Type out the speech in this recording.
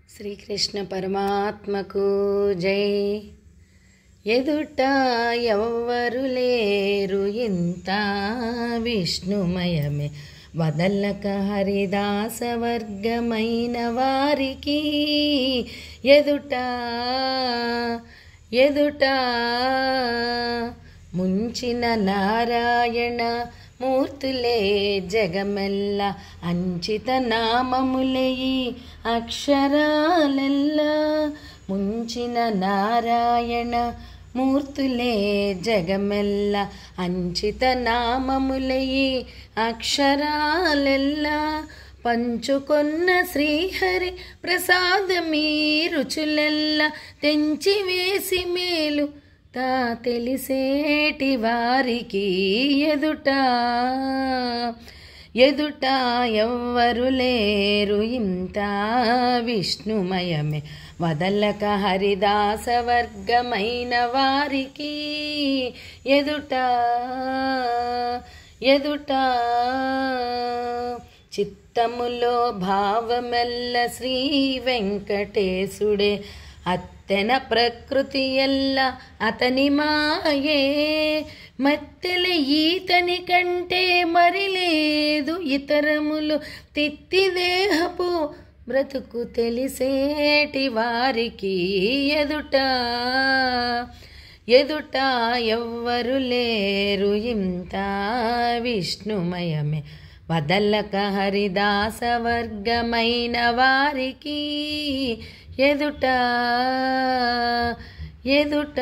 శ్రీకృష్ణ పరమాత్మకు జై. ఎదుట ఎవ్వరు లేరు ఇంత విష్ణుమయమే, వదలక హరిదాస వర్గమైన వారికి. ఎదుట ఎదుట ముంచిన నారాయణ మూర్తులే జగమెల్ల, అంచిత నామములే ఈ అక్షరాలెల్లా. ముంచిన నారాయణ మూర్తులే జగమెల్ల, అంచిత నామములే ఈ అక్షరాలెల్లా. పంచుకొన్న శ్రీహరి ప్రసాదమీ రుచులెల్ల, తెంచివేసి మేలు తా తెలిసేటి వారికి. ఎదుట ఎదుట ఎవ్వరు లేరు ఇంత విష్ణుమయమే, వదలక హరిదాస వర్గమైన వారికి. ఎదుట ఎదుట చిత్తములో భావమెల్ల శ్రీ వెంకటేశుడే, అత్తెన ప్రకృతి ఎల్ల అతని మాయే. మత్తెల ఈతని కంటే మరి లేదు ఇతరములు, తిత్తి దేహపు బ్రతుకు తెలిసేటి వారికి. ఎదుట ఎదుట ఎవ్వరు లేరు ఇంత విష్ణుమయమే, వదలక హరిదాస వర్గమైన వారికి. ఎదుట ఎదుట